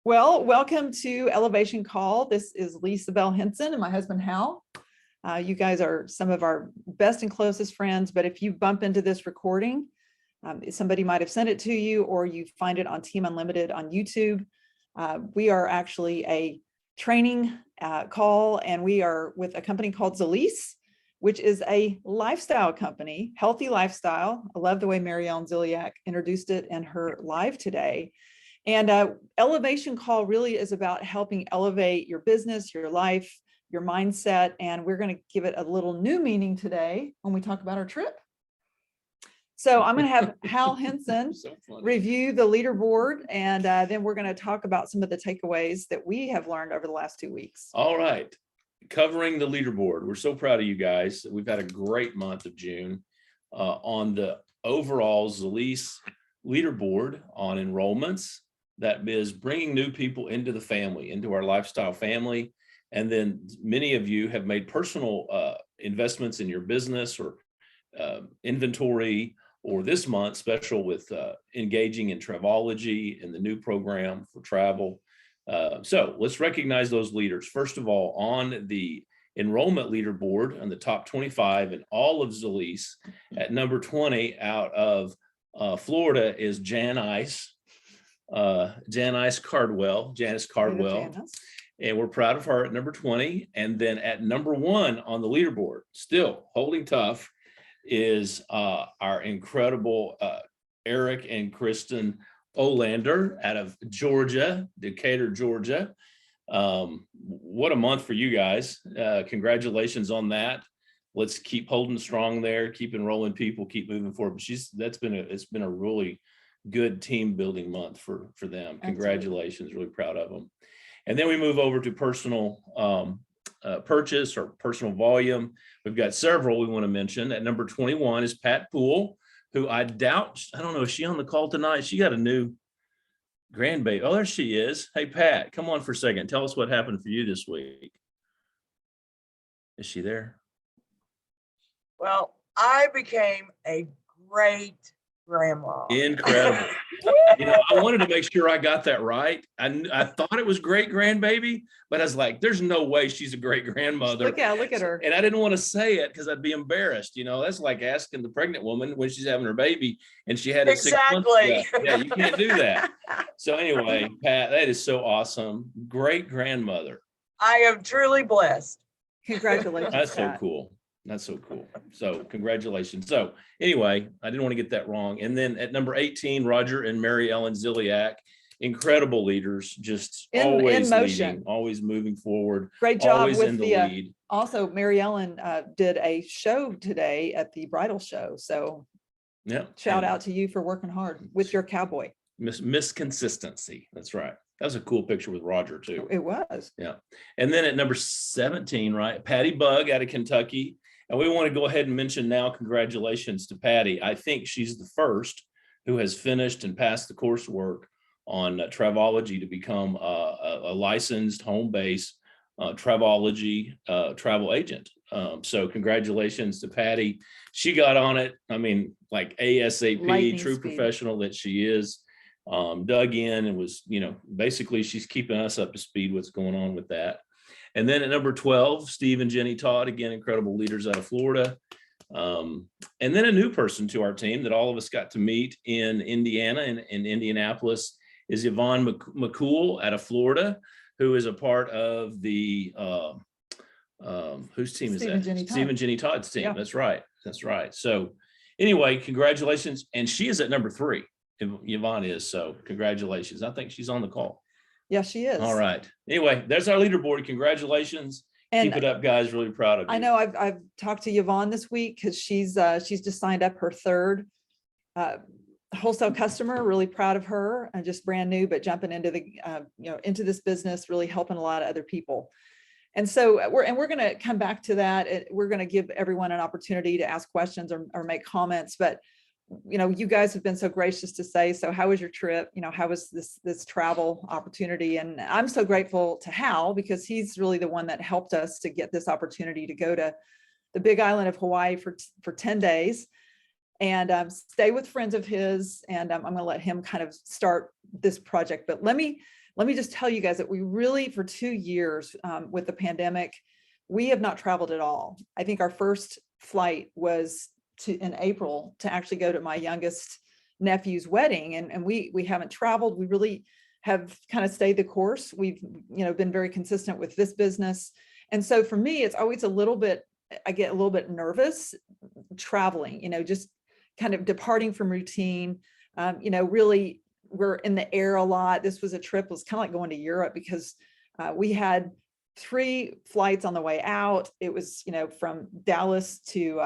Well, welcome to Elevation Call. This is Lisa Bell Henson and my husband, Hal. You guys are some of our best and closest friends, but if you bump into this recording, somebody might have sent it to you or you find it on Team Unlimited on YouTube. We are actually a training call, and we are with a company called Zalise, which is a lifestyle company, healthy lifestyle. I love the way Mary Ellen Ziliak introduced it in her live today. And Elevation Call really is about helping elevate your business, your life, your mindset. And we're going to give it a little new meaning today when we talk about our trip. So I'm going to have Hal Henson review the leaderboard, and then we're going to talk about some of the takeaways that we have learned over the last 2 weeks. All right. Covering the leaderboard. We're so proud of you guys. We've had a great month of June on the overall Zalise leaderboard on enrollments. That is bringing new people into the family, into our lifestyle family. And then many of you have made personal investments in your business or inventory, or this month special with engaging in Travelology and the new program for travel. So let's recognize those leaders. First of all, on the enrollment leaderboard on the top 25 in all of Zalise, at number 20 out of Florida is Janice Cardwell, and we're proud of her at number 20. And then at number 1 on the leaderboard, still holding tough, is our incredible Eric and Kristen Olander out of Georgia, Decatur, Georgia. What a month for you guys. Congratulations on that. Let's keep holding strong there, keep enrolling people, keep moving forward. But it's been a really good team building month for them. Congratulations. Absolutely. Really proud of them. And then we move over to personal purchase or personal volume. We've got several we want to mention. At number 21 is Pat Poole, who I don't know, is she on the call tonight? She got a new grandbaby. Oh, there she is. Hey, Pat, come on for a second. Tell us what happened for you this week. Is she there? Well, I became a great grandma. Incredible. I wanted to make sure I got that right. I thought it was great grandbaby, but I was like, there's no way she's a great grandmother. Look at her. And I didn't want to say it because I'd be embarrassed. That's like asking the pregnant woman when she's having her baby and she had it 6 months ago. Yeah, you can't do that. So anyway, Pat, that is so awesome. Great grandmother. I am truly blessed. Congratulations. That's Pat. So cool. That's so cool. So congratulations. So anyway, I didn't want to get that wrong. And then at number 18, Roger and Mary Ellen Ziliak, incredible leaders, just always leading, always moving forward. Great job always with in the lead. Also, Mary Ellen did a show today at the bridal show. So yeah, shout out to you for working hard with your cowboy. Miss Consistency. That's right. That was a cool picture with Roger too. It was. Yeah. And then at number 17, right, Patty Bug out of Kentucky. And we want to go ahead and mention now, congratulations to Patty. I think she's the first who has finished and passed the coursework on Travelology to become a licensed home-based Travelology travel agent. So congratulations to Patty. She got on it. I mean, like ASAP, lightning true speed. Professional that she is. Dug in and was, basically she's keeping us up to speed what's going on with that. And then at number 12, Steve and Jenny Todd, again, incredible leaders out of Florida. And then a new person to our team that all of us got to meet in Indiana and in Indianapolis is Yvonne McCool out of Florida, who is a part of the, whose team is that? Steve and Jenny Todd's team. Yeah. That's right. That's right. So anyway, congratulations. And she is at number 3. Yvonne is. So congratulations. I think she's on the call. Yeah, she is. All right. Anyway, there's our leaderboard. Congratulations. And keep it up, guys. Really proud of you. I know I've talked to Yvonne this week because she's just signed up her third wholesale customer. Really proud of her, and just brand new, but jumping into the into this business, really helping a lot of other people. And so we're going to come back to that. We're going to give everyone an opportunity to ask questions or make comments, but you guys have been so gracious to say, so how was your trip? How was this travel opportunity? And I'm so grateful to Hal, because he's really the one that helped us to get this opportunity to go to the big island of Hawaii for 10 days and stay with friends of his. And I'm going to let him kind of start this project. But let me let me just tell you guys that we really, for 2 years with the pandemic, we have not traveled at all. I think our first flight was in April to actually go to my youngest nephew's wedding. And we haven't traveled. We really have kind of stayed the course. We've, been very consistent with this business. And so for me, it's always I get a little bit nervous traveling, just kind of departing from routine. Really we're in the air a lot. This was a trip, it was kind of like going to Europe because we had 3 flights on the way out. It was, from Dallas to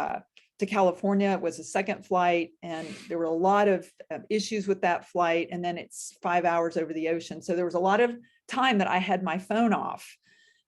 California. It was a second flight, and there were a lot of issues with that flight. And then it's 5 hours over the ocean. So there was a lot of time that I had my phone off.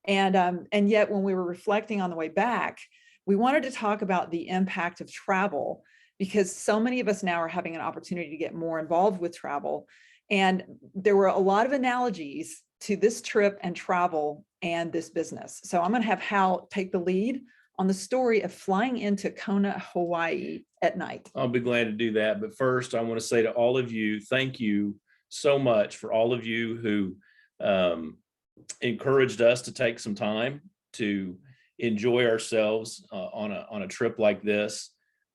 And yet when we were reflecting on the way back, we wanted to talk about the impact of travel, because so many of us now are having an opportunity to get more involved with travel. And there were a lot of analogies to this trip and travel and this business. So I'm going to have Hal take the lead on the story of flying into Kona, Hawaii at night. I'll be glad to do that. But first, I want to say to all of you, thank you so much for all of you who encouraged us to take some time to enjoy ourselves on a trip like this.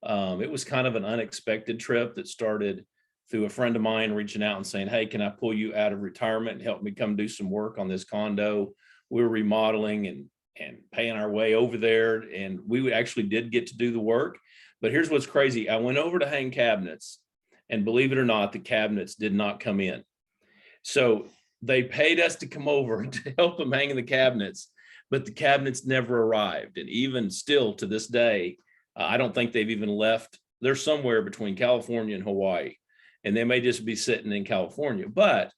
It was kind of an unexpected trip that started through a friend of mine reaching out and saying, hey, can I pull you out of retirement and help me come do some work on this condo? We were remodeling and paying our way over there. And we actually did get to do the work. But here's what's crazy. I went over to hang cabinets, and believe it or not, the cabinets did not come in. So they paid us to come over to help them hang the cabinets, but the cabinets never arrived. And even still to this day, I don't think they've even left. They're somewhere between California and Hawaii, and they may just be sitting in California. But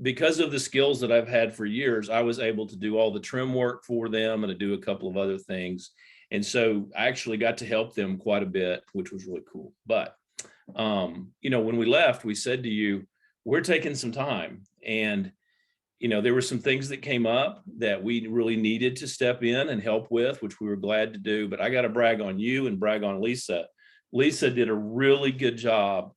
because of the skills that I've had for years, I was able to do all the trim work for them and to do a couple of other things. And so I actually got to help them quite a bit, which was really cool. But, when we left, we said to you, we're taking some time. And, there were some things that came up that we really needed to step in and help with, which we were glad to do. But I got to brag on you and brag on Lisa. Lisa did a really good job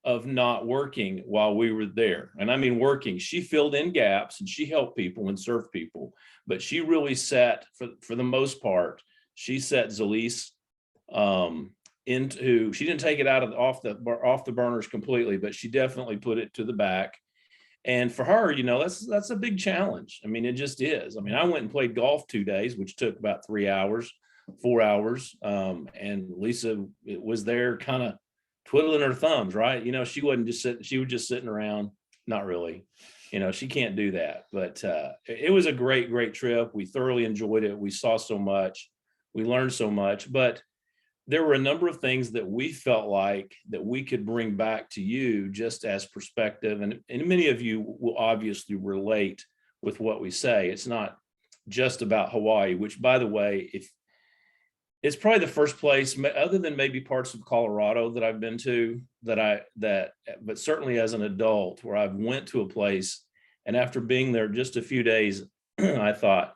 of not working while we were there. And I mean working. She filled in gaps and she helped people and served people. But she really set, for the most part, she set Zalise she didn't take it off the burners completely, but she definitely put it to the back. And for her, that's a big challenge. I mean, it just is. I mean, I went and played golf 2 days, which took about 3 hours, 4 hours. And Lisa was there kind of twiddling her thumbs, right? She wasn't just sitting, she was just sitting around. Not really. She can't do that. But it was a great, great trip. We thoroughly enjoyed it. We saw so much. We learned so much. But there were a number of things that we felt like that we could bring back to you just as perspective. And many of you will obviously relate with what we say. It's not just about Hawaii, which, by the way, it's probably the first place, other than maybe parts of Colorado that I've been to, but certainly as an adult, where I've went to a place, and after being there just a few days, I thought,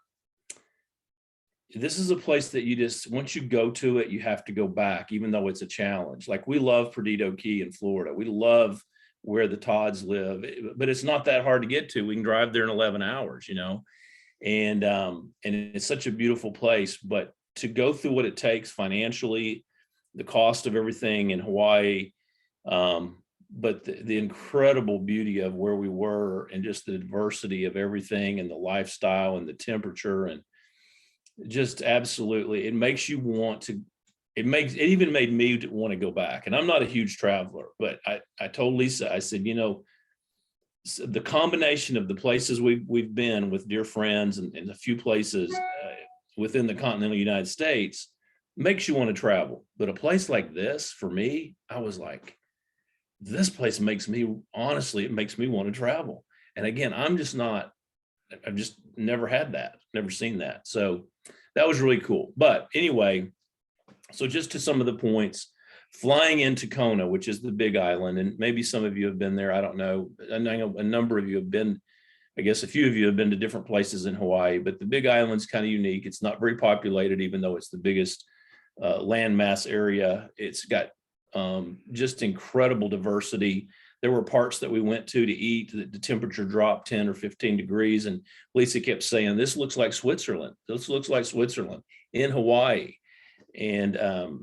this is a place that you just, once you go to it, you have to go back, even though it's a challenge. Like, we love Perdido Key in Florida. We love where the Todds live, but it's not that hard to get to. We can drive there in 11 hours, and it's such a beautiful place. But to go through what it takes financially, the cost of everything in Hawaii, but the incredible beauty of where we were, and just the diversity of everything, and the lifestyle and the temperature, and just absolutely, it makes you want to, it even made me want to go back. And I'm not a huge traveler, but I told Lisa, I said, the combination of the places we've been with dear friends and a few places within the continental United States makes you want to travel. But a place like this, for me, I was like, this place honestly, it makes me want to travel. And again, I've just never had that, never seen that. So that was really cool. But anyway, so just to some of the points, flying into Kona, which is the big island, and maybe some of you have been there, I don't know. I know a number of you have been, I guess a few of you have been to different places in Hawaii, but the big island's kind of unique. It's not very populated, even though it's the biggest landmass area. It's got just incredible diversity. There were parts that we went to eat that the temperature dropped 10 or 15 degrees. And Lisa kept saying, this looks like Switzerland. This looks like Switzerland in Hawaii. And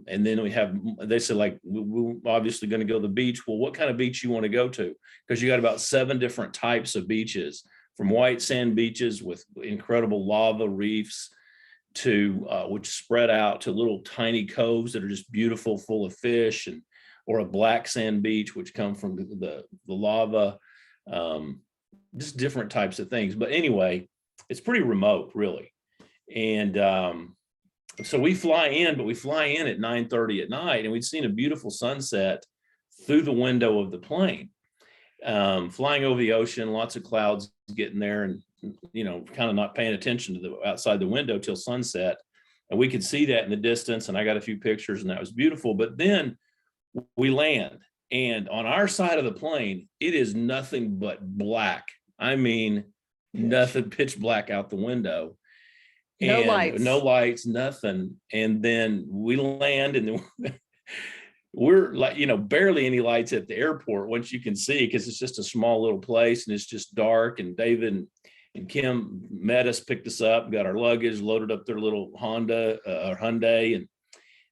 then they said, like, we're obviously going to go to the beach. Well, what kind of beach you want to go to? Because you got about 7 different types of beaches, from white sand beaches with incredible lava reefs to which spread out to little tiny coves that are just beautiful, full of fish, and or a black sand beach, which come from the lava, just different types of things. But anyway, it's pretty remote, really. And so we fly in, but we fly in at 9:30 at night, and we'd seen a beautiful sunset through the window of the plane, flying over the ocean, lots of clouds getting there, and kind of not paying attention to the outside the window till sunset. And we could see that in the distance, and I got a few pictures, and that was beautiful. But then we land, and on our side of the plane, it is nothing but black. I mean, nothing, pitch black out the window. No And lights. no lights, nothing. And then we land, and then we're like, barely any lights at the airport once you can see, because it's just a small little place and it's just dark. And David and Kim met us, picked us up, got our luggage, loaded up their little Hyundai, and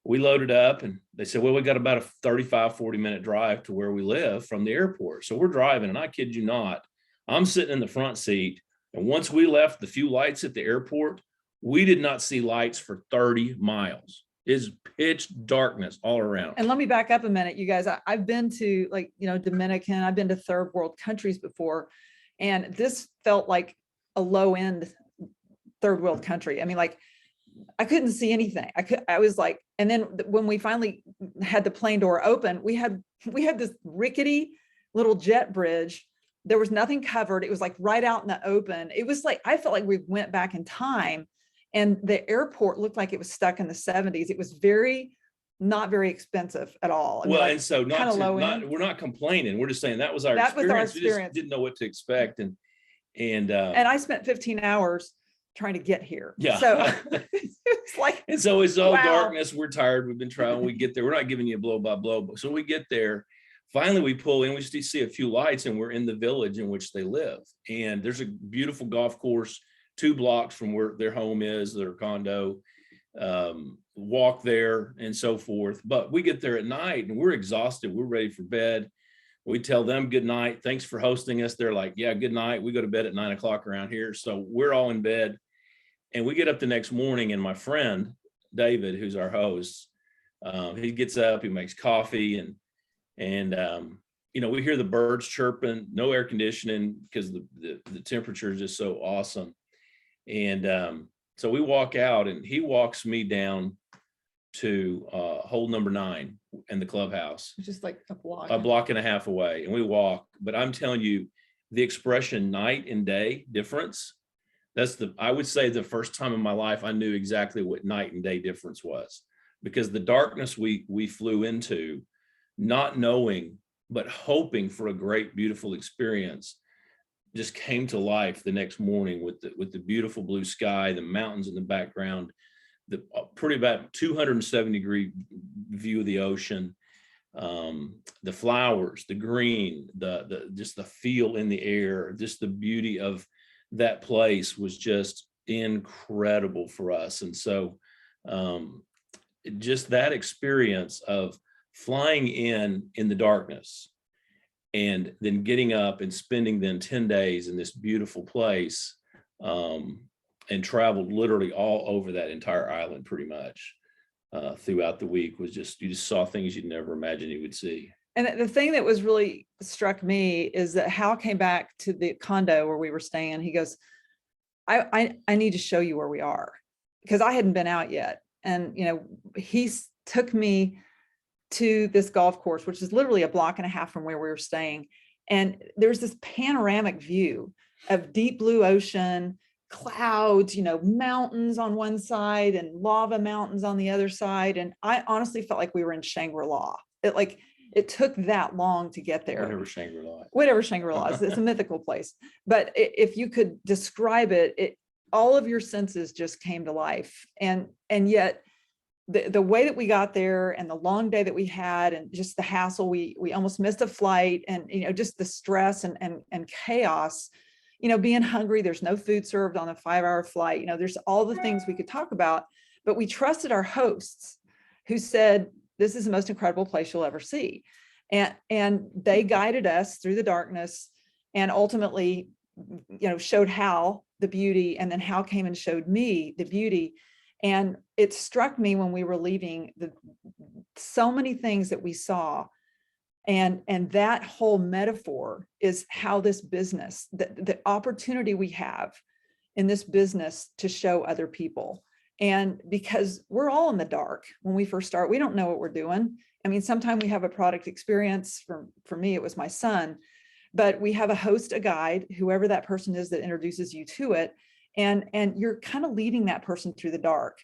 we loaded up, and they said, well, we got about a 35-40 minute drive to where we live from the airport. So we're driving, and I kid you not, I'm sitting in the front seat. And once we left the few lights at the airport, we did not see lights for 30 miles. It's pitch darkness all around. And let me back up a minute, you guys. I've been to Dominican, I've been to third world countries before, and this felt like a low end third world country. I mean, like, I couldn't see anything. I was like, and then when we finally had the plane door open, we had this rickety little jet bridge. There was nothing covered. It was like right out in the open. It was like, I felt like we went back in time, and the airport looked like it was stuck in the 70s. It was not very expensive at all. I mean, and so we're not complaining. We're just saying that was our experience. We just didn't know what to expect. And I spent 15 hours trying to get here. Yeah. So it's like, and so it's all wow. darkness. We're tired. We've been trying. We get there. We're not giving you a blow by blow. So we get there. Finally, we pull in. We see a few lights, and we're in the village in which they live. And there's a beautiful golf course 2 blocks from where their home is, their condo. Walk there and so forth. But we get there at night, and we're exhausted. We're ready for bed. We tell them good night. Thanks for hosting us. They're like, yeah, good night. We go to bed at 9 o'clock around here. So we're all in bed, and we get up the next morning, and my friend, David, who's our host, he gets up, he makes coffee, and we hear the birds chirping, no air conditioning because the temperature is just so awesome. And so we walk out, and he walks me down to hole number 9 in the clubhouse. Just like a block and a half away. And we walk, but I'm telling you, the expression night and day difference, I would say the first time in my life I knew exactly what night and day difference was, because the darkness we flew into, not knowing, but hoping for a great, beautiful experience, just came to life the next morning with the beautiful blue sky, the mountains in the background, the pretty about 270-degree view of the ocean, the flowers, the green, the just the feel in the air, just the beauty of that place was just incredible for us. And so just that experience of flying in the darkness, and then getting up and spending then 10 days in this beautiful place, and traveled literally all over that entire island pretty much throughout the week, was just, you just saw things you'd never imagined you would see. And the thing that was really struck me is that Hal came back to the condo where we were staying. He goes, I need to show you where we are, because I hadn't been out yet. And, he took me to this golf course, which is literally a block and a half from where we were staying. And there's this panoramic view of deep blue ocean, clouds, mountains on one side and lava mountains on the other side. And I honestly felt like we were in Shangri-La. It took that long to get there. Whatever Shangri-La is. It's a mythical place. But if you could describe it, all of your senses just came to life. And yet the way that we got there and the long day that we had and just the hassle, we almost missed a flight, and, just the stress and chaos, being hungry, there's no food served on a 5-hour flight, there's all the things we could talk about, but we trusted our hosts who said, this is the most incredible place you'll ever see. And they guided us through the darkness and ultimately, showed Hal the beauty, and then Hal came and showed me the beauty. And it struck me when we were leaving, so many things that we saw, and that whole metaphor is how this business, the opportunity we have in this business to show other people. And because we're all in the dark when we first start, we don't know what we're doing. I mean, sometimes we have a product experience. For me, it was my son, but we have a host, a guide, whoever that person is that introduces you to it. And you're kind of leading that person through the dark.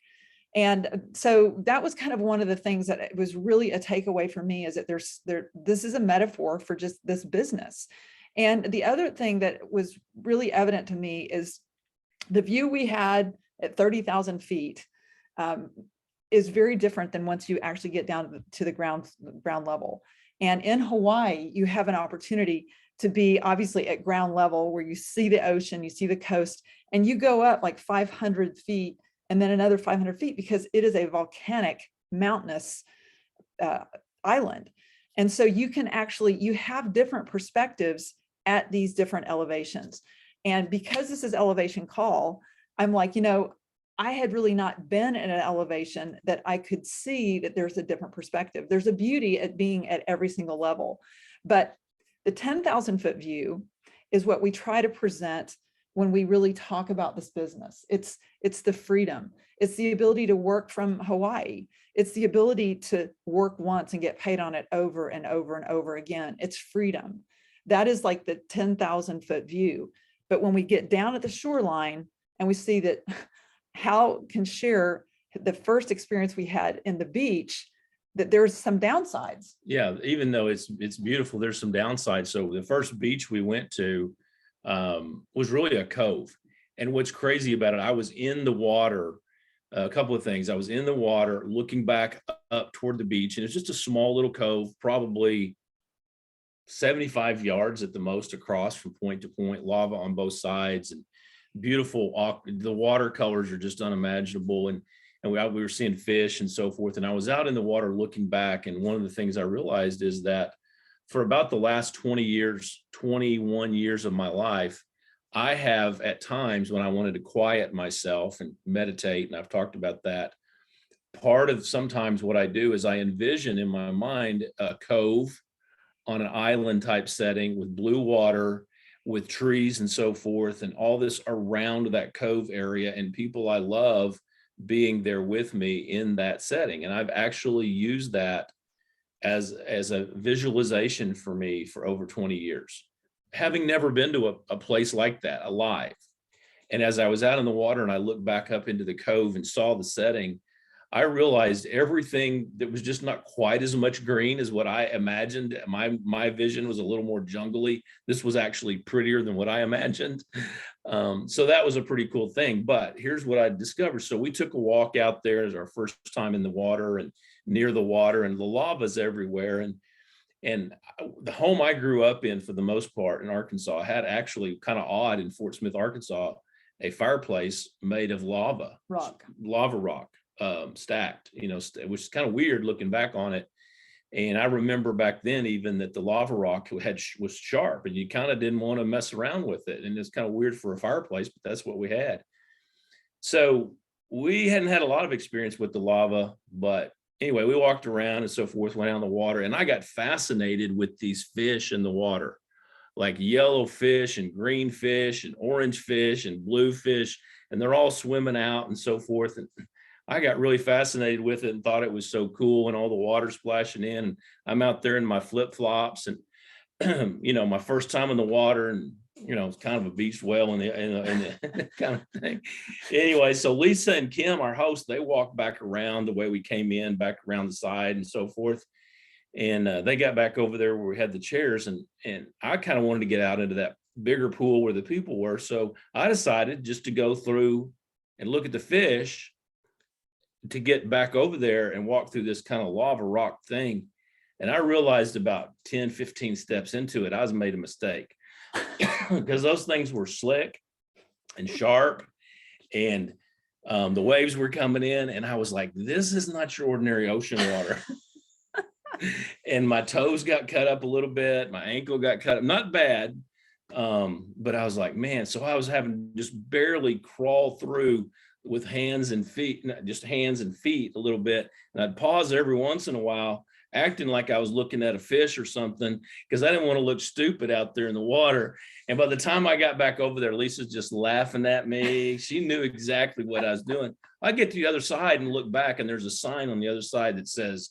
And so that was kind of one of the things that was really a takeaway for me, is that this is a metaphor for just this business. And the other thing that was really evident to me is the view we had at 30,000 feet is very different than once you actually get down to the ground level. And in Hawaii, you have an opportunity to be obviously at ground level, where you see the ocean, you see the coast, and you go up like 500 feet and then another 500 feet, because it is a volcanic, mountainous island. And so you have different perspectives at these different elevations. And because this is elevation call, I'm like, I had really not been in an elevation that I could see that there's a different perspective. There's a beauty at being at every single level. But the 10,000 foot view is what we try to present when we really talk about this business. It's the freedom. It's the ability to work from Hawaii. It's the ability to work once and get paid on it over and over and over again. It's freedom. That is like the 10,000 foot view. But when we get down at the shoreline and we see that Hal can share the first experience we had in the beach, that there's some downsides. Yeah, even though it's beautiful, there's some downsides. So the first beach we went to was really a cove. And what's crazy about it, I was in the water, a couple of things. I was in the water looking back up toward the beach, and it's just a small little cove, probably 75 yards at the most across from point to point, lava on both sides, and beautiful. The watercolors are just unimaginable. And we were seeing fish and so forth. And I was out in the water looking back. And one of the things I realized is that for about the last 21 years of my life, I have at times when I wanted to quiet myself and meditate, and I've talked about that, part of sometimes what I do is I envision in my mind a cove on an island type setting with blue water, with trees and so forth, and all this around that cove area, and people I love being there with me in that setting. And I've actually used that as a visualization for me for over 20 years, having never been to a place like that alive. And as I was out in the water and I looked back up into the cove and saw the setting, I realized everything that was just not quite as much green as what I imagined. My vision was a little more jungly. This was actually prettier than what I imagined. So that was a pretty cool thing. But here's what I discovered. So we took a walk out there as our first time in the water and near the water, and the lava's everywhere. And the home I grew up in, for the most part in Arkansas, had actually kind of odd in Fort Smith, Arkansas, a fireplace made of lava rock, stacked, which is kind of weird looking back on it. And I remember back then even that the lava rock was sharp, and you kind of didn't want to mess around with it. And it's kind of weird for a fireplace, but that's what we had. So we hadn't had a lot of experience with the lava, but anyway, we walked around and so forth, went out in the water, and I got fascinated with these fish in the water, like yellow fish and green fish and orange fish and blue fish, and they're all swimming out and so forth. And I got really fascinated with it and thought it was so cool, and all the water splashing in. And I'm out there in my flip-flops and, my first time in the water, and, it's kind of a beached whale in the kind of thing. Anyway, so Lisa and Kim, our host, they walked back around the way we came in, back around the side and so forth. And they got back over there where we had the chairs, and I kind of wanted to get out into that bigger pool where the people were. So I decided just to go through and look at the fish, to get back over there and walk through this kind of lava rock thing. And I realized about 10, 15 steps into it, I was made a mistake because those things were slick and sharp, and the waves were coming in, and I was like, this is not your ordinary ocean water. And my toes got cut up a little bit. My ankle got cut up, not bad. But I was like, man, so I was having to just barely crawl through with hands and feet, not just hands and feet a little bit. And I'd pause every once in a while, acting like I was looking at a fish or something, because I didn't want to look stupid out there in the water. And by the time I got back over there, Lisa's just laughing at me. She knew exactly what I was doing. I get to the other side and look back, and there's a sign on the other side that says,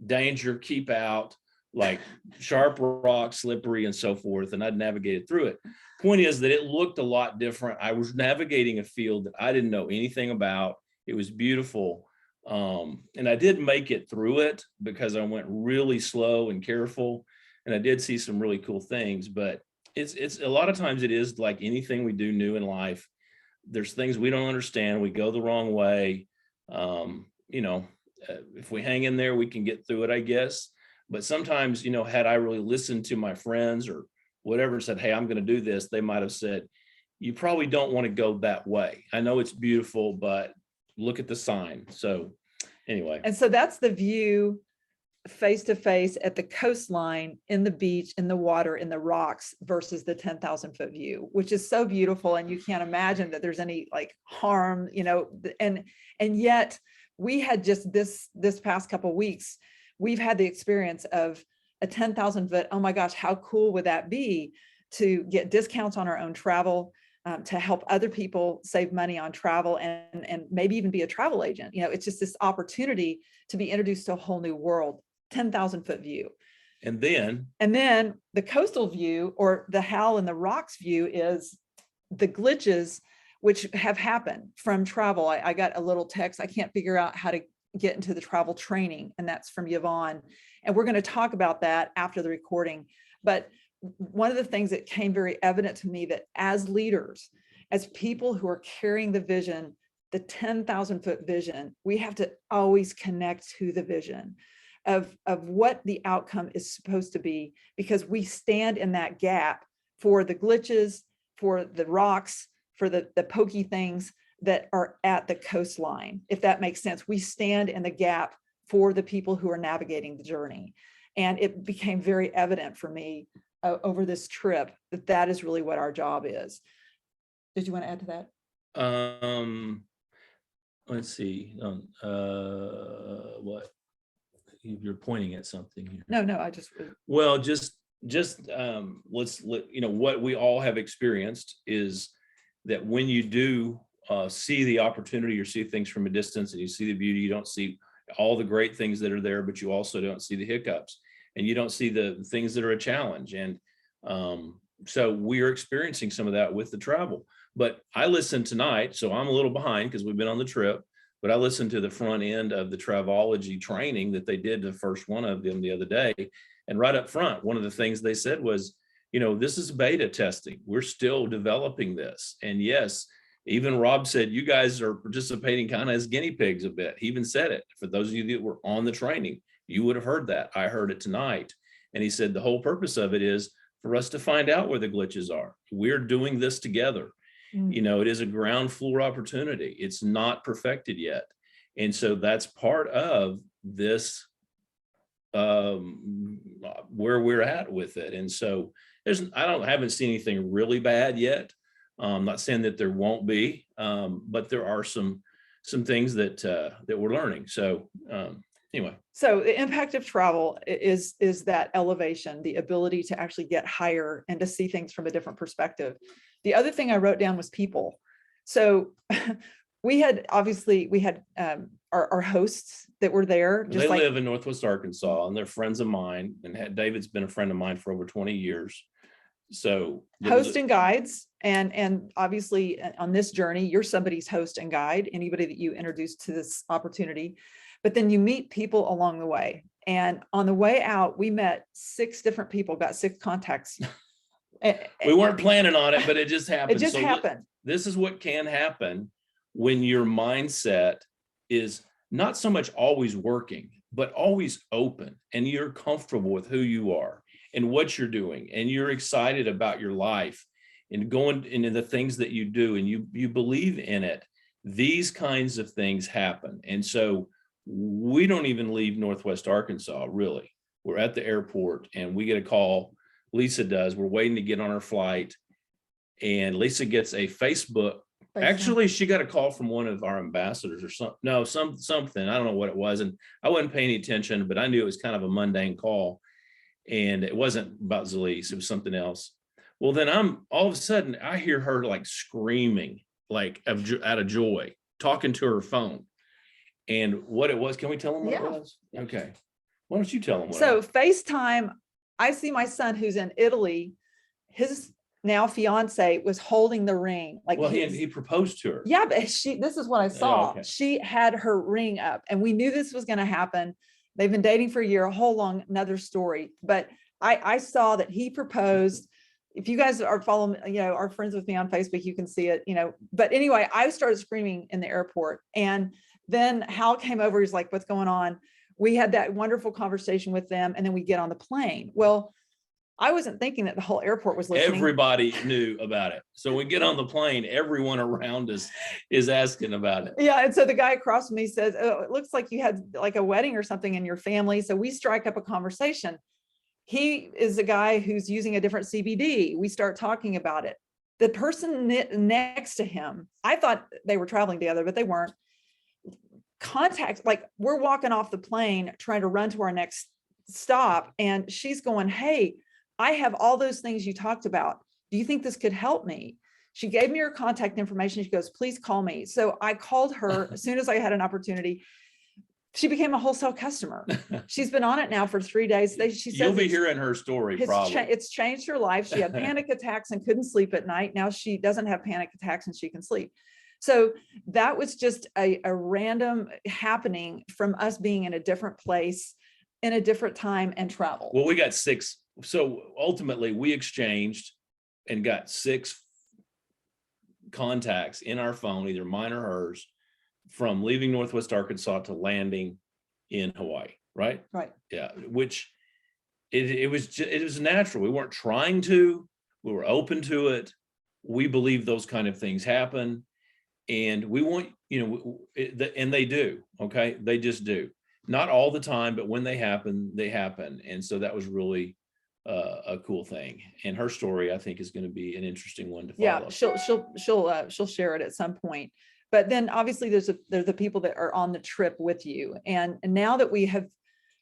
danger, keep out, like sharp rock, slippery, and so forth. And I'd navigated through it. Point is that it looked a lot different. I was navigating a field that I didn't know anything about. It was beautiful. And I did make it through it because I went really slow and careful. And I did see some really cool things, but it's a lot of times it is like anything we do new in life. There's things we don't understand. We go the wrong way. If we hang in there, we can get through it, I guess. But sometimes, had I really listened to my friends or whatever and said, hey, I'm going to do this, they might have said, you probably don't want to go that way. I know it's beautiful, but look at the sign. So anyway. And so that's the view face to face at the coastline, in the beach, in the water, in the rocks versus the 10,000-foot view, which is so beautiful. And you can't imagine that there's any like harm, and yet we had just this past couple of weeks, we've had the experience of a 10,000-foot. Oh my gosh, how cool would that be to get discounts on our own travel, to help other people save money on travel, and maybe even be a travel agent. It's just this opportunity to be introduced to a whole new world, 10,000-foot view. And then the coastal view, or the Hal and the Rocks view, is the glitches which have happened from travel. I got a little text. I can't figure out how to get into the travel training, and that's from Yvonne. And we're going to talk about that after the recording. But one of the things that came very evident to me, that as leaders, as people who are carrying the vision, the 10,000-foot vision, we have to always connect to the vision of what the outcome is supposed to be, because we stand in that gap for the glitches, for the rocks, for the pokey things that are at the coastline. If that makes sense, we stand in the gap for the people who are navigating the journey. And it became very evident for me over this trip that is really what our job is. Did you want to add to that? Let's see. What? You're pointing at something here. No, I just. Well, just what we all have experienced is that when you do see the opportunity or see things from a distance and you see the beauty, you don't see all the great things that are there, but you also don't see the hiccups, and you don't see the things that are a challenge. And so we are experiencing some of that with the travel. But I listened tonight, so I'm a little behind because we've been on the trip, but I listened to the front end of the Travelology training that they did, the first one of them the other day. And right up front, one of the things they said was, this is beta testing. We're still developing this. And yes, even Rob said, you guys are participating kind of as guinea pigs a bit. He even said it. For those of you that were on the training, you would have heard that. I heard it tonight. And he said, the whole purpose of it is for us to find out where the glitches are. We're doing this together. It is a ground floor opportunity. It's not perfected yet. And so that's part of this, where we're at with it. And so I haven't seen anything really bad yet. I'm not saying that there won't be, but there are some things that we're learning. So anyway. So the impact of travel is that elevation, the ability to actually get higher and to see things from a different perspective. The other thing I wrote down was people. So we had our hosts that were there. They live in Northwest Arkansas, and they're friends of mine. And David's been a friend of mine for over 20 years. So host and guides, and obviously on this journey, you're somebody's host and guide, anybody that you introduce to this opportunity. But then you meet people along the way. And on the way out, we met 6 different people, got 6 contacts. We weren't planning on it, but it just happened. Happened. This is what can happen when your mindset is not so much always working, but always open, and you're comfortable with who you are and what you're doing, and you're excited about your life and going into the things that you do, and you believe in it, these kinds of things happen. And so we don't even leave Northwest Arkansas, really. We're at the airport and we get a call. Lisa does. We're waiting to get on our flight, and Lisa gets a Facebook. Actually, she got a call from one of our ambassadors or something. I don't know what it was. And I wasn't paying any attention, but I knew it was kind of a mundane call. And it wasn't about Zalise, it was something else. Well, then all of a sudden I hear her like screaming, like out of joy, talking to her phone. And what it was, can we tell them what it was? Okay. Why don't you tell them what So it was? FaceTime, I see my son who's in Italy, his now fiance was holding the ring. Like, well, he proposed to her. Yeah, but this is what I saw. okay. She had her ring up, and we knew this was going to happen. They've been dating for a year, a whole long another story. But I saw that he proposed. If you guys are following, are friends with me on Facebook, you can see it, But anyway, I started screaming in the airport, and then Hal came over. He's like, "What's going on?" We had that wonderful conversation with them, and then we get on the plane. Well, I wasn't thinking that the whole airport was listening. Everybody knew about it. So we get on the plane, everyone around us is asking about it. Yeah. And so the guy across from me says, "Oh, it looks like you had like a wedding or something in your family." So we strike up a conversation. He is a guy who's using a different CBD. We start talking about it. The person next to him, I thought they were traveling together, but they weren't. Contact, like we're walking off the plane, trying to run to our next stop. And she's going, "Hey, I have all those things you talked about. Do you think this could help me?" She gave me her contact information. She goes, "Please call me." So I called her as soon as I had an opportunity. She became a wholesale customer. She's been on it now for 3 days. She says you'll be hearing her story. Probably it's changed her life. She had panic attacks and couldn't sleep at night. Now she doesn't have panic attacks and she can sleep. So that was just a random happening from us being in a different place, in a different time, and travel. Well, we got 6. So ultimately we exchanged and got 6 contacts in our phone, either mine or hers, from leaving Northwest Arkansas to landing in Hawaii. Right. Right. Yeah. Which it was natural. We weren't trying to, we were open to it. We believe those kind of things happen. And we want, and they do. Okay. They just do. Not all the time, but when they happen, they happen. And so that was really a cool thing. And her story, I think, is going to be an interesting one to follow. Yeah, she'll share it at some point. But then obviously there's the people that are on the trip with you. And now that we have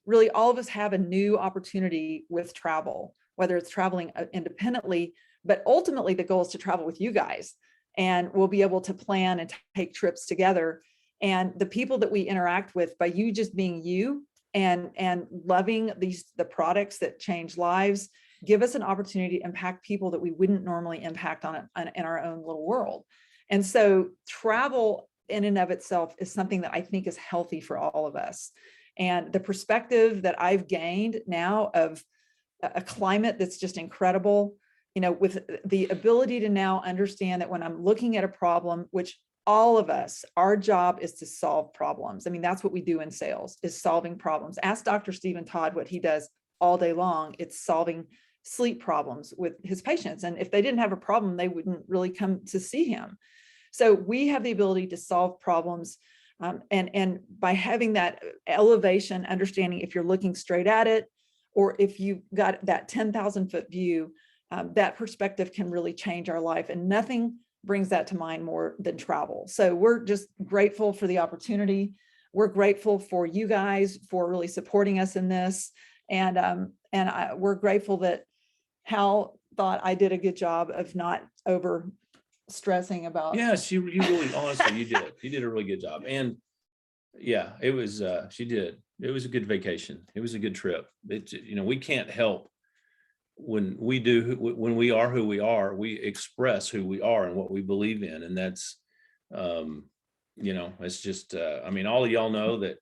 really, all of us have a new opportunity with travel, whether it's traveling independently, but ultimately the goal is to travel with you guys. And we'll be able to plan and take trips together. And the people that we interact with, by you just being you and loving the products that change lives, give us an opportunity to impact people that we wouldn't normally impact in our own little world. And so travel in and of itself is something that I think is healthy for all of us. And the perspective that I've gained now of a climate that's just incredible, with the ability to now understand that when I'm looking at a problem, which all of us, our job is to solve problems. I mean, that's what we do in sales, is solving problems. Ask Dr. Stephen Todd what he does all day long. It's solving sleep problems with his patients. And if they didn't have a problem, they wouldn't really come to see him. So we have the ability to solve problems. And by having that elevation, understanding if you're looking straight at it, or if you've got that 10,000 foot view, that perspective can really change our life. And nothing brings that to mind more than travel. So we're just grateful for the opportunity. We're grateful for you guys for really supporting us in this. And we're grateful that Hal thought I did a good job of not over stressing about. Yes, you really, honestly, you did. You did a really good job. And yeah, it was, she did. It was a good vacation. It was a good trip. We can't help when we are who we are, we express who we are and what we believe in. And that's, it's just, all of y'all know that,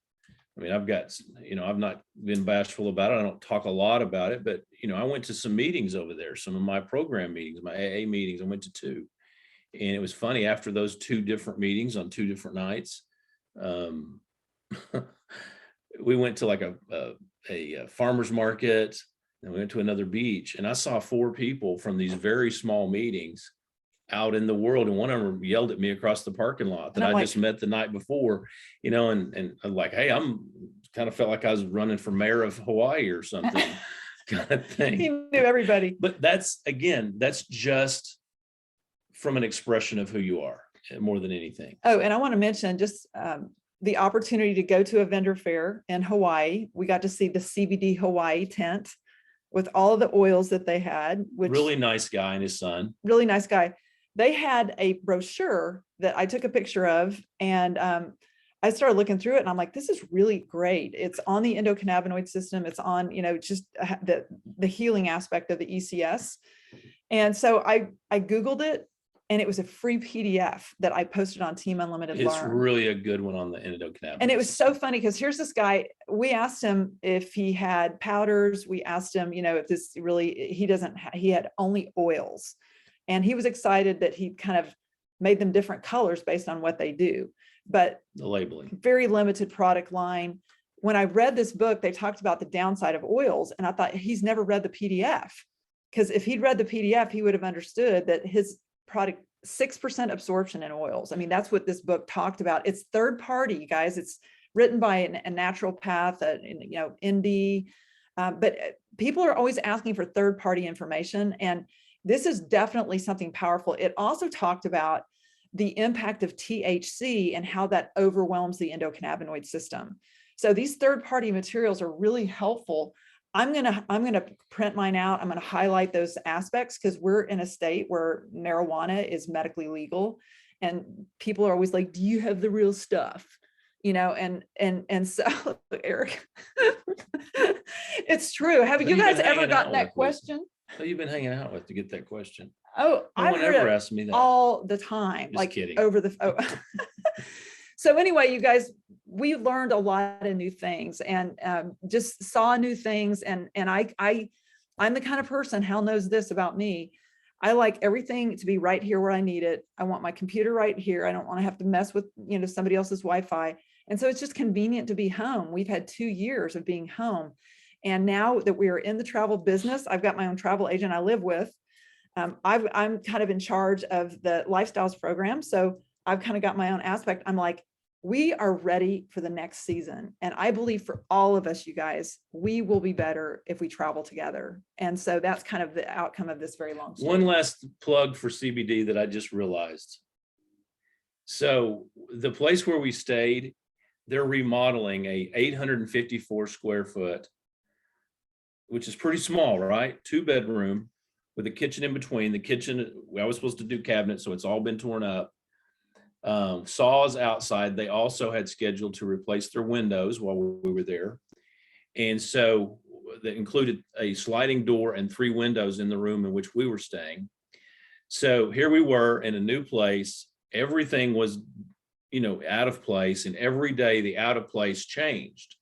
I've got, I've not been bashful about it. I don't talk a lot about it, but, I went to some meetings over there, some of my program meetings, my AA meetings, I went to 2. And it was funny, after those 2 different meetings on 2 different nights, we went to like a farmer's market, and we went to another beach, and I saw 4 people from these very small meetings out in the world, and one of them yelled at me across the parking lot that And I'm I just met the night before, you know, and I'm like, hey, I'm kind of felt like I was running for mayor of Hawaii or something kind of He thing. knew everybody. But that's just from an expression of who you are more than anything. Oh, and I want to mention just the opportunity to go to a vendor fair in Hawaii. We got to see the CBD Hawaii tent with all of the oils that they had, which Really nice guy and his son. really nice guy. They had a brochure that I took a picture of, and I started looking through it, and I'm like, this is really great. It's on the endocannabinoid system. It's on, you know, just the healing aspect of the ECS. And so I Googled it, and it was a free PDF that I posted on Team Unlimited It's Learn. really a good one on the endocannabinoids. And it was so funny because here's this guy, we asked him if he had powders. We asked him, you know, if this really, he had only oils. And he was excited that he kind of made them different colors based on what they do, but the labeling. Very limited product line. When I read this book, they talked about the downside of oils, and I thought he's never read the PDF, because if he'd read the PDF, he would have understood that his product, 6% absorption in oils. I mean, that's what this book talked about. It's third party, you guys. It's written by a naturopath, you know, ND, but people are always asking for third party information, and this is definitely something powerful. It also talked about the impact of THC and how that overwhelms the endocannabinoid system. So these third-party materials are really helpful. I'm gonna print mine out. I'm gonna highlight those aspects, because we're in a state where marijuana is medically legal, and people are always like, do you have the real stuff? You know, and so Eric, it's true. Have you guys ever gotten that question? Who you've been hanging out with to get that question? Oh, No one ever asked me that. All the time, Just like kidding. over the phone. So anyway, you guys, we learned a lot of new things, and just saw new things. And I'm the kind of person, Hal knows this about me. I like everything to be right here where I need it. I want my computer right here. I don't want to have to mess with, you know, somebody else's Wi-Fi. And so it's just convenient to be home. We've had 2 years of being home. And now that we are in the travel business, I've got my own travel agent I live with. I'm kind of in charge of the lifestyles program. So I've kind of got my own aspect. I'm like, we are ready for the next season. And I believe for all of us, you guys, we will be better if we travel together. And so that's kind of the outcome of this very long story. One last plug for CBD that I just realized. So the place where we stayed, they're remodeling a 854 square foot, which is pretty small, right? 2-bedroom with a kitchen in between. The kitchen, I was supposed to do cabinets, so it's all been torn up. Saws outside. They also had scheduled to replace their windows while we were there. And so that included a sliding door and 3 windows in the room in which we were staying. So here we were in a new place. Everything was, you know, out of place, and every day the out of place changed.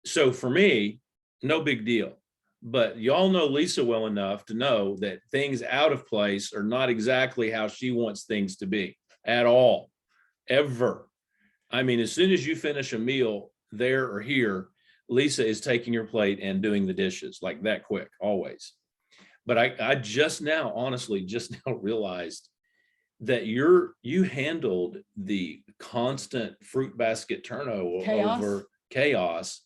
So for me, no big deal. But y'all know Lisa well enough to know that things out of place are not exactly how she wants things to be at all, ever. I mean, as soon as you finish a meal there or here, Lisa is taking your plate and doing the dishes like that quick, always. But I just now, honestly, just now realized that you handled the constant fruit basket turnover chaos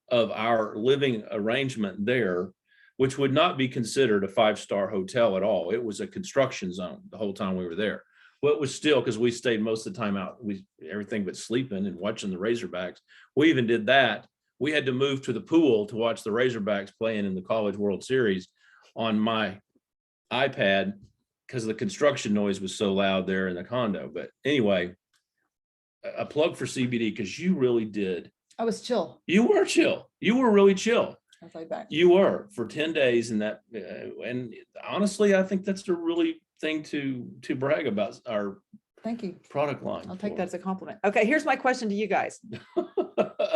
of our living arrangement there, which would not be considered a 5-star hotel at all. It was a construction zone the whole time we were there. Well, it was still, because we stayed most of the time out, everything but sleeping and watching the Razorbacks. We even did that. We had to move to the pool to watch the Razorbacks playing in the College World Series on my iPad, because the construction noise was so loud there in the condo. But anyway, a plug for CBD, because you really did. I was chill. You were chill. You were really chill. I was laid back. You were for 10 days, and that, and honestly, I think that's a really thing to brag about our Thank you. product line. I'll take that as a compliment. Okay, here's my question to you guys.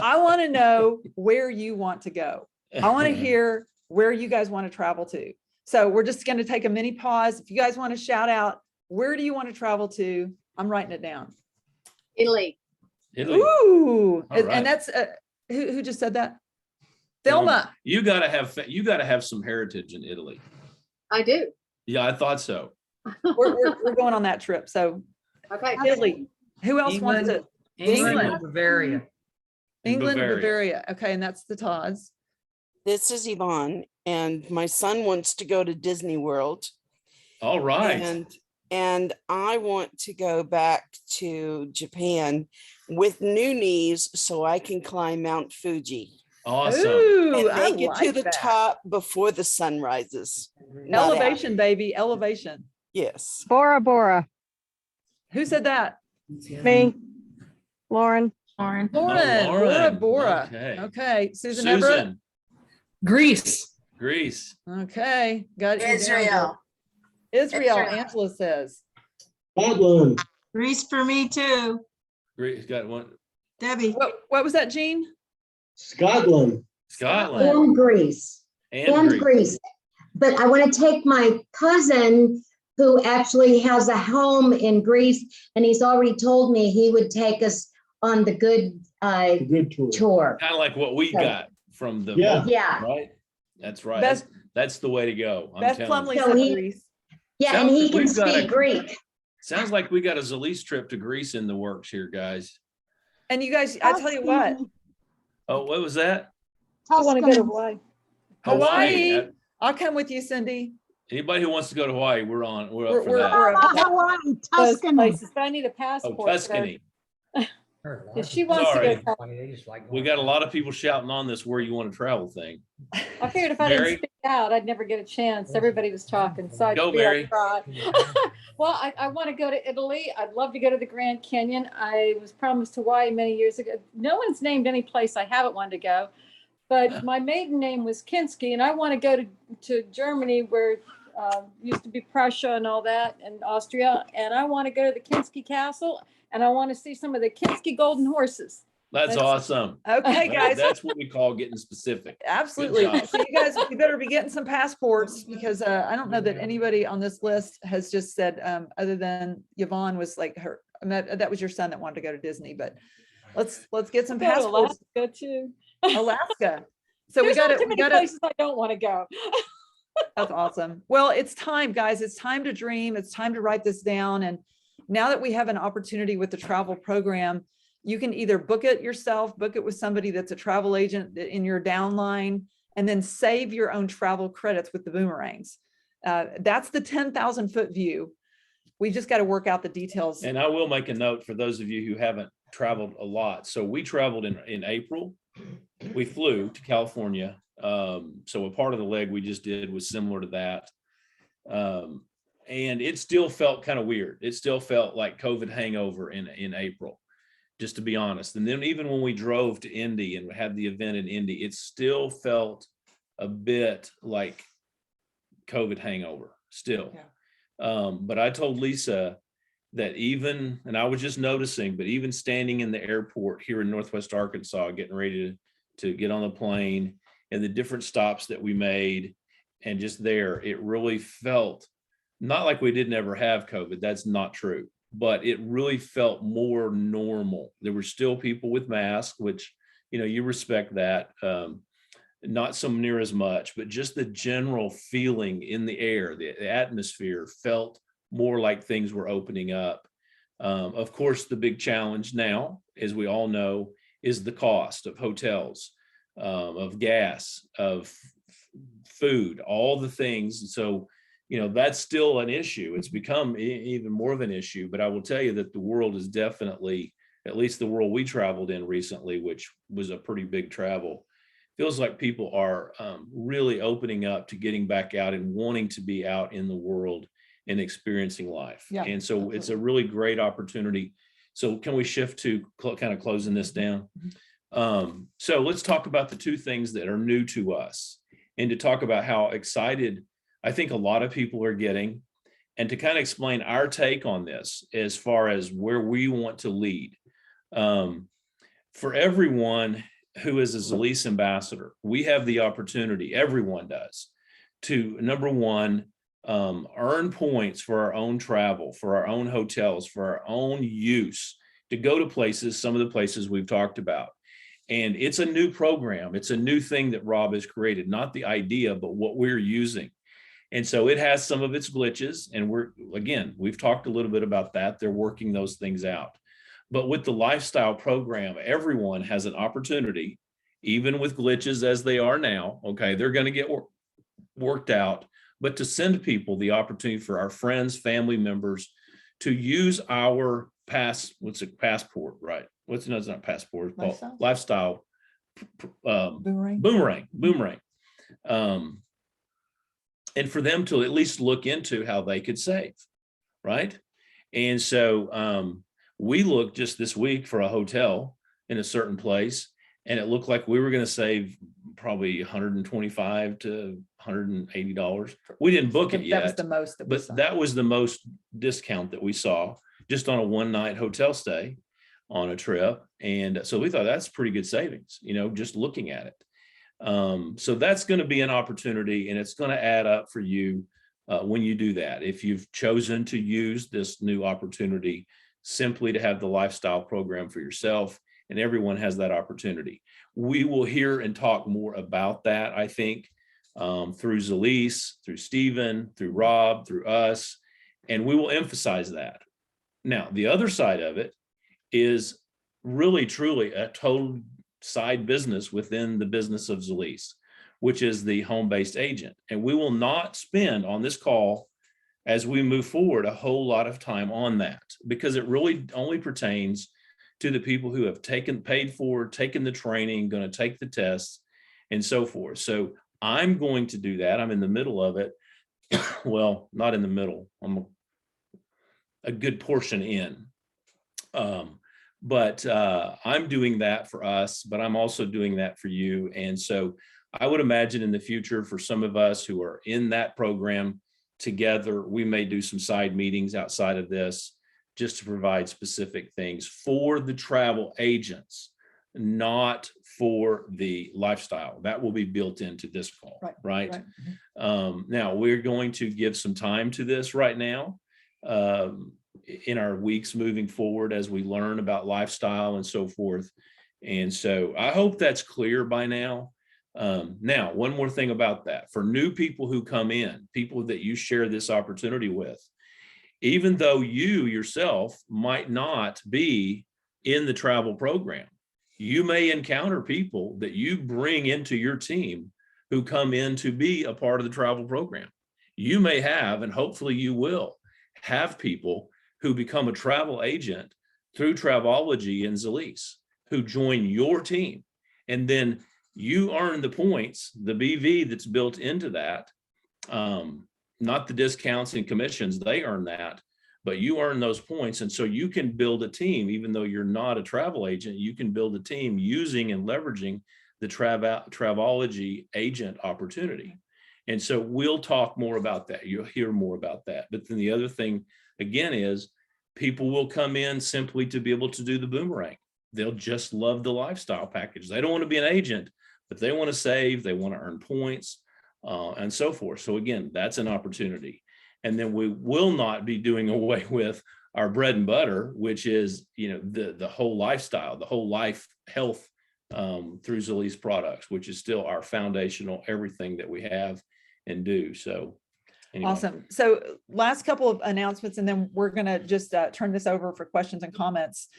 I want to know where you want to go. I want to hear where you guys want to travel to. So we're just going to take a mini pause. If you guys want to shout out, where do you want to travel to? I'm writing it down. Italy. Italy. Ooh, All and right. that's, who just said that? Thelma, Thelma. You gotta have some heritage in Italy. I do. Yeah, I thought so. We're going on that trip. So Okay. Italy. Who else wants to? England England. and Bavaria. England and Bavaria. Bavaria. Okay, and that's the Todds. This is Yvonne, and my son wants to go to Disney World, All right. and I want to go back to Japan with new knees so I can climb Mount Fuji Awesome. Ooh, and I make it like to the that. top before the sun rises. Not Elevation, after. baby, elevation. Yes. Bora Bora. Who said that? Me. Lauren. Lauren. Lauren. Bora Bora. Okay. Okay. Susan Everett. Susan, Greece. Greece. Okay. Got it. Israel. Israel. Israel. Angela says. Scotland. Greece for me too. Greece got one. Debbie. What was that, Jean? Scotland. Scotland And Greece. and Greece. Greece. But I want to take my cousin who actually has a home in Greece, and he's already told me he would take us on the good Good tour. tour. Kind of like what we Okay. got from the Yeah. Yeah, right. That's right. Beth- That's the way to go. I'm Beth telling Plumley you. So said he- Greece. yeah, and he Sounds like can we've got speak Greek. Sounds like we got a Zalise trip to Greece in the works here, guys. And you guys, I tell you what, Oh, what was that? I want to go to Hawaii. Hawaii. Uh, I'll come with you, Cindy. Anybody who wants to go to Hawaii, we're up for that. We're up. Hawaii, Those Tuscany. places, but I need a Oh, passport. so Tuscany. If she wants to Sorry. go, We got a lot of people shouting on this where you want to travel thing. I figured if I Mary? didn't speak out, I'd never get a chance. Everybody was talking, so I Go, figured Mary. I'd try. Well, I want to go to Italy. I'd love to go to the Grand Canyon. I was promised Hawaii many years ago. No one's named any place I haven't wanted to go, but my maiden name was Kinski, and I want to go to Germany, where used to be Prussia and all that, and Austria. And I want to go to the Kinski Castle, and I want to see some of the Kinski golden horses. That's awesome. Okay, guys. That's what we call getting specific. Absolutely. Good job. So you guys, you better be getting some passports, because I don't know that anybody on this list has just said, other than Yvonne was like her, that was your son that wanted to go to Disney, but let's get some Go to passports. Alaska too. Alaska. So we There's not got too to, many places I don't want to go. that's awesome. Well, it's time, guys. It's time to dream. It's time to write this down. And now that we have an opportunity with the travel program, you can either book it yourself, book it with somebody that's a travel agent in your downline, and then save your own travel credits with the boomerangs. That's the 10,000 foot view. We just got to work out the details. And I will make a note for those of you who haven't traveled a lot. So we traveled in April. We flew to California. So a part of the leg we just did was similar to that. And it still felt kind of weird. It still felt like COVID hangover in April, just to be honest. And then even when we drove to Indy and had the event in Indy, it still felt a bit like COVID hangover still. But I told Lisa that even, and I was just noticing, but even standing in the airport here in Northwest Arkansas, getting ready to get on the plane, and the different stops that we made, and just there, it really felt not like we didn't ever have COVID. That's not true, but it really felt more normal. There were still people with masks, which, you know, you respect that. Not so near as much, but just the general feeling in the air, the atmosphere felt more like things were opening up. Of course, the big challenge now, as we all know, is the cost of hotels, of gas, of food, all the things. So, you know, that's still an issue. It's become even more of an issue, but I will tell you that the world is definitely, at least the world we traveled in recently, which was a pretty big travel, feels like people are really opening up to getting back out and wanting to be out in the world and experiencing life. Yeah, and so absolutely. It's a really great opportunity. So can we shift to kind of closing this down? So let's talk about the two things that are new to us, and to talk about how excited I think a lot of people are getting, and to kind of explain our take on this as far as where we want to lead. For everyone who is a Zalise ambassador, we have the opportunity, everyone does, to, number one, earn points for our own travel, for our own hotels, for our own use to go to places, some of the places we've talked about. And it's a new program. It's a new thing that Rob has created, not the idea, but what we're using. And so it has some of its glitches. And we've talked a little bit about that. They're working those things out. But with the lifestyle program, everyone has an opportunity, even with glitches as they are now. Okay, they're going to get worked out, but to send people the opportunity for our friends, family members to use our passport, right? No, it's not passport, it's called lifestyle boomerang. And for them to at least look into how they could save, right? And so we looked just this week for a hotel in a certain place, and it looked like we were going to save probably $125 to $180. We didn't book it yet. That was the most that we saw. But that was the most discount that we saw just on a one-night hotel stay on a trip. And so we thought that's pretty good savings, just looking at it. So that's going to be an opportunity, and it's going to add up for you when you do that. If you've chosen to use this new opportunity simply to have the lifestyle program for yourself, and everyone has that opportunity. We will hear and talk more about that, I think, through Zalise, through Stephen, through Rob, through us, and we will emphasize that. Now, the other side of it is really, truly a total side business within the business of Zalise, which is the home-based agent. And we will not spend on this call as we move forward a whole lot of time on that, because it really only pertains to the people who have paid for, taken the training, going to take the tests, and so forth. So I'm going to do that. I'm in the middle of it. Well, not in the middle. I'm a good portion in. But I'm doing that for us, but I'm also doing that for you. And so I would imagine in the future, for some of us who are in that program together, we may do some side meetings outside of this just to provide specific things for the travel agents, not for the lifestyle. That will be built into this call, right? Now, we're going to give some time to this right now in our weeks moving forward as we learn about lifestyle and so forth. And so I hope that's clear by now. Now, one more thing about that. For new people who come in, people that you share this opportunity with, even though you yourself might not be in the travel program, you may encounter people that you bring into your team who come in to be a part of the travel program. You may have, and hopefully you will have, people who become a travel agent through Travelology and Zalise, who join your team. And then you earn the points, the BV that's built into that, not the discounts and commissions, they earn that, but you earn those points. And so you can build a team, even though you're not a travel agent, you can build a team using and leveraging the Travelology agent opportunity. And so we'll talk more about that. You'll hear more about that. But then the other thing, again, is people will come in simply to be able to do the boomerang. They'll just love the lifestyle package. They don't want to be an agent, but they want to save, they want to earn points, and so forth. So again, that's an opportunity. And then we will not be doing away with our bread and butter, which is, the whole lifestyle, the whole life health through Zalise products, which is still our foundational everything that we have and do. So anyway. Awesome. So last couple of announcements, and then we're going to just turn this over for questions and comments.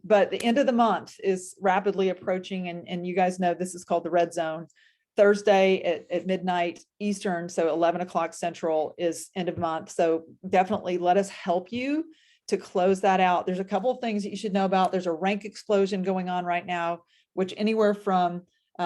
But the end of the month is rapidly approaching, and you guys know this is called the Red Zone. Thursday at midnight Eastern, so 11 o'clock Central is end of month. So definitely let us help you to close that out. There's a couple of things that you should know about. There's a rank explosion going on right now, which anywhere from,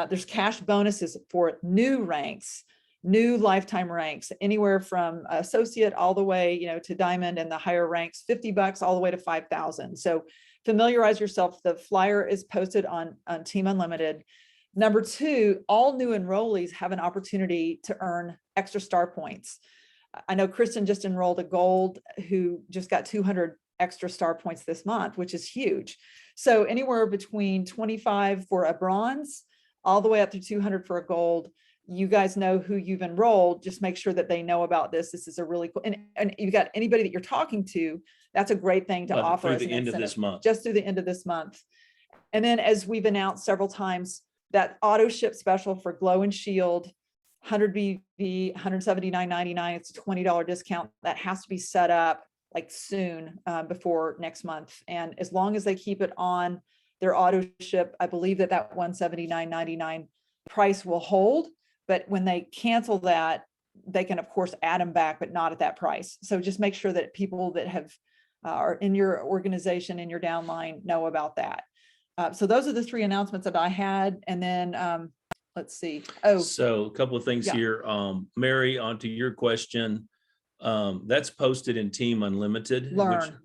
there's cash bonuses for new ranks, new lifetime ranks, anywhere from associate all the way, to diamond, and the higher ranks, $50 all the way to 5,000. So familiarize yourself. The flyer is posted on Team Unlimited. Number two, all new enrollees have an opportunity to earn extra star points. I know Kristen just enrolled a gold who just got 200 extra star points this month, which is huge. So anywhere between 25 for a bronze, all the way up to 200 for a gold. You guys know who you've enrolled. Just make sure that they know about this. This is a really cool, and you got anybody that you're talking to that's a great thing to offer. Through as the an end of this incentive, month. just through the end of this month. And then, as we've announced several times, that auto ship special for Glow and Shield, 100 BV, $179.99. It's a $20 discount. That has to be set up like soon, before next month. And as long as they keep it on their auto ship, I believe that that $179.99 price will hold. But when they cancel that, they can of course add them back, but not at that price. So just make sure that people that have are in your organization, in your downline, know about that. So those are the three announcements that I had. And then let's see. Oh, So a couple of things Yeah. here. Mary, onto your question. That's posted in Team Unlimited. Learn.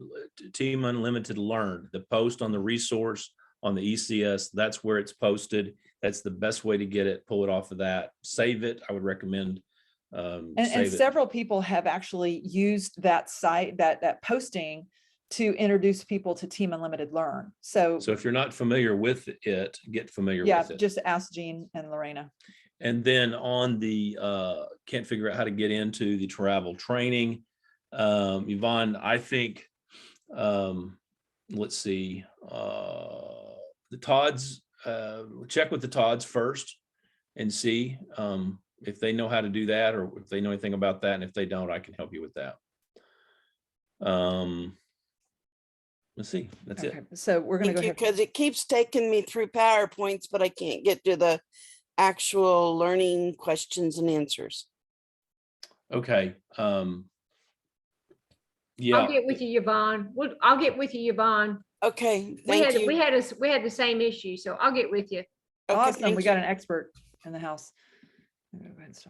Team Unlimited Learn, the post on the resource on the ECS, that's where it's posted. That's the best way to get it. Pull it off of that. Save it. I would recommend. and save it. several people have actually used that site, that posting, to introduce people to Team Unlimited Learn. So So if you're not familiar with it, get familiar yeah, with it. just ask Jean and Lorena. And then on the, can't figure out how to get into the travel training. Yvonne, I think, let's see, the Todds, check with the Todds first and see if they know how to do that, or if they know anything about that. And if they don't, I can help you with that. Let's see, that's Okay, it. so we're gonna Thank go you, ahead. because it keeps taking me through PowerPoints, but I can't get to the actual learning questions and answers. Okay. I'll Yeah, get with you, Yvonne. I'll get with you, Yvonne. Okay, We thank had, you. we had the same issue, so I'll get with you. Okay, Awesome, thank we got you. an expert in the house. Go ahead and stop